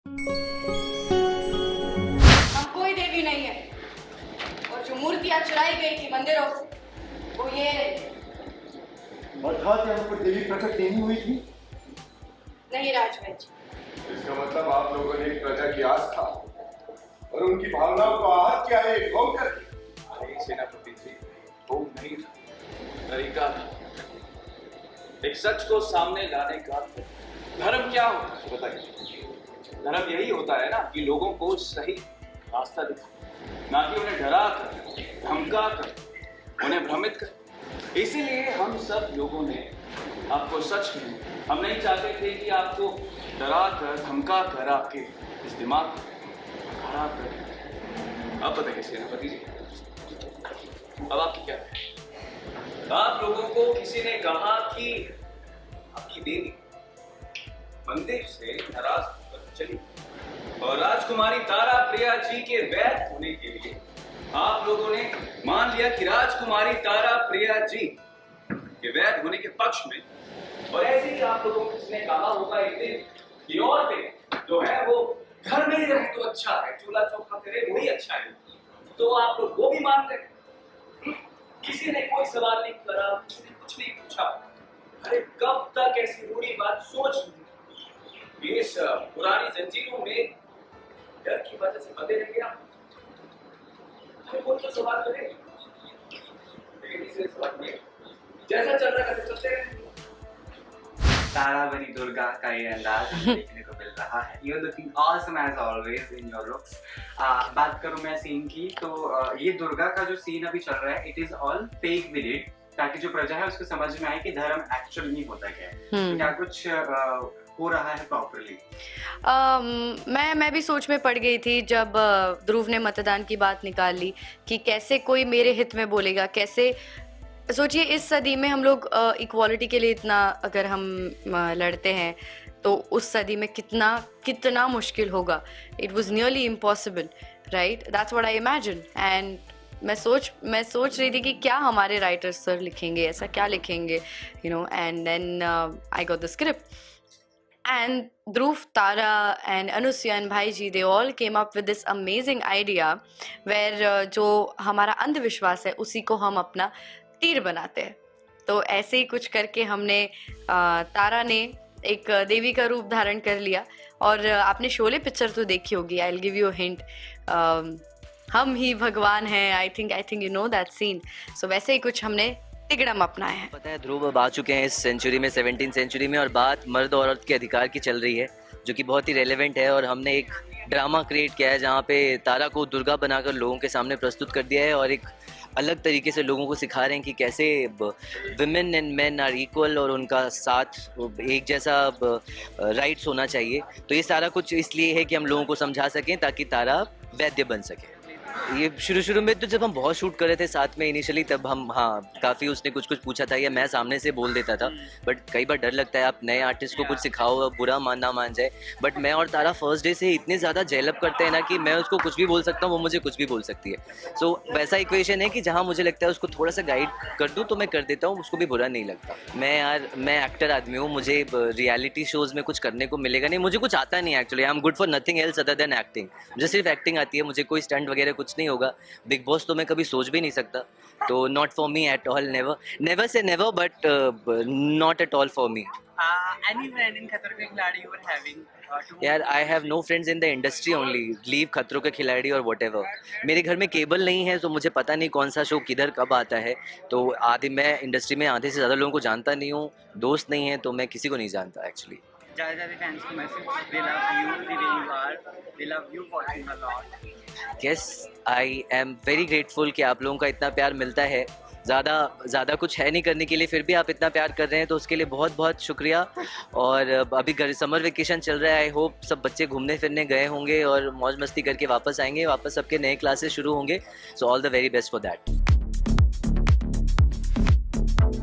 हम कोई देवी नहीं है, और जो मूर्तियां चुराई गई थी मंदिरों से वो ये अर्थात यहाँ पर देवी प्रकट नहीं हुई थी। नहीं राजवैद्य जी, इसका मतलब आप लोगों ने एक प्रजा की आस्था और उनकी भावनाओं को आहत किया है एक होम करके। नहीं सेनापति जी, होम नहीं था, तरीका था। एक सच को सामने लाने का धर्म क्या होता है बताइए? धर्म यही होता है ना कि लोगों को सही रास्ता दिखाए, ना कि उन्हें डरा कर, धमका कर, उन्हें भ्रमित कर। इसीलिए हम सब लोगों ने आपको सच कही। हम नहीं चाहते थे कि आपको डरा कर, धमका कर आपके इस दिमाग को खराब कर। अब बताइए सेनापति जी, अब आपकी क्या है? आप लोगों को किसी ने कहा कि आपकी देवी मंदिर से नाराज होकर चली और राजकुमारी तारा प्रिया जी के वैध होने के लिए आप लोगों ने मान लिया कि राजकुमारी तारा प्रिया जी के वैध होने के पक्ष में, और ऐसे ही आप लोगों को किसने कहा होगा एक दिन कि औरतें जो है वो घर में ही रहे तो अच्छा है, चूल्हा चौका करे वही अच्छा है, तो आप लोग वो भी मान गए। किसी ने कोई सवाल नहीं करा, किसी ने कुछ नहीं पूछा। अरे कब तक ऐसी रूढ़ी बात सोच इस पुरानी जंजीरों में डर की वजह से बंधे रह गया? अरे कोई तो सवाल करे, लेकिन इसे सवाल नहीं, जैसा चल रहा है चलते रहे। तारा बनी दुर्गा का ये अंदाज हमें देखने को मिल रहा है। You're looking awesome as always in your looks. बात करूं मैं सीन की तो ये दुर्गा का जो सीन अभी चल रहा है, it is all fake with it, ताकि जो प्रजा है उसको समझ में आए कि धर्म एक्चुअल नहीं होता क्या है, तो क्या कुछ हो रहा है प्रॉपरली। मैं भी सोच में पड़ गई थी जब ध्रुव ने मतदान की बात निकाल ली कि कैसे कोई मेरे हित में बोलेगा। कैसे सोचिए, इस सदी में हम लोग इक्वालिटी के लिए इतना अगर हम लड़ते हैं तो उस सदी में कितना मुश्किल होगा। It was nearly impossible, right? That's what I imagine. And मैं सोच रही थी कि क्या हमारे राइटर्स सर लिखेंगे, ऐसा क्या लिखेंगे, you know. And then I got the script and Dhruv, Tara and Anusya and Bhaiji, they all came up with this amazing idea where जो हमारा अंधविश्वास है उसी को हम अपना तीर बनाते हैं। तो ऐसे ही कुछ करके हमने तारा ने एक देवी का रूप धारण कर लिया। और आपने शोले पिक्चर तो देखी होगी, I will give you a hint, हम ही भगवान हैं। I think you know that scene. So वैसे ही कुछ हमने तिगड़म अपनाया है। पता है ध्रुव अब आ चुके हैं इस सेंचुरी में, 17th सेंचुरी में, और बात मर्द और औरत के अधिकार की चल रही है जो कि बहुत ही रेलेवेंट है। और हमने एक ड्रामा क्रिएट किया है जहाँ पे तारा को दुर्गा बनाकर लोगों के सामने प्रस्तुत कर दिया है और एक अलग तरीके से लोगों को सिखा रहे हैं कि कैसे women and men are equal और उनका साथ एक जैसा राइट्स होना चाहिए। तो ये सारा कुछ इसलिए है कि हम लोगों को समझा सकें ताकि तारा वैद्य बन सके। ये शुरू में तो जब हम बहुत शूट कर रहे थे साथ में इनिशियली, तब हम काफ़ी उसने कुछ पूछा था या मैं सामने से बोल देता था, बट कई बार डर लगता है आप नए आर्टिस्ट को कुछ सिखाओ, बुरा ना मान जाए। बट मैं और तारा फर्स्ट डे से इतने ज़्यादा जेलअप करते हैं ना कि मैं उसको कुछ भी बोल सकता हूँ, वो मुझे कुछ भी बोल सकती है। सो वैसा इक्वेशन है कि जहाँ मुझे लगता है उसको थोड़ा सा गाइड कर दूँ तो मैं कर देता हूँ, उसको भी बुरा नहीं लगता। मैं एक्टर आदमी हूँ, मुझे रियलिटी शोज़ में कुछ करने को मिलेगा नहीं, मुझे कुछ आता नहीं actually. I am good for nothing else other than acting. मुझे सिर्फ एक्टिंग आती है, मुझे कोई स्टंट वगैरह कुछ नहीं होगा। बिग बॉस तो मैं कभी सोच भी नहीं सकता, तो not for me at all. Never say never, but not at all for me. Any friend in खतरों के खिलाड़ी you were having? यार I have no friends in the industry only, leave खतरों के खिलाड़ी और वट एवर। मेरे घर में केबल नहीं है तो मुझे पता नहीं कौन सा शो किधर कब आता है। तो मैं इंडस्ट्री में आधे से ज़्यादा लोगों को जानता नहीं हूँ, दोस्त नहीं है, तो मैं किसी को नहीं जानता एक्चुअली। ज़्यादा फैंस को message, they love you the way you are, they love you watching a lot. Yes, I am very grateful कि आप लोगों का इतना प्यार मिलता है। ज़्यादा कुछ है नहीं करने के लिए, फिर भी आप इतना प्यार कर रहे हैं तो उसके लिए बहुत बहुत शुक्रिया। और अभी घर समर वेकेशन चल रहा है, आई होप सब बच्चे घूमने फिरने गए होंगे और मौज मस्ती करके वापस आएंगे, वापस सबके नए क्लासेस शुरू होंगे। So all the very best for that.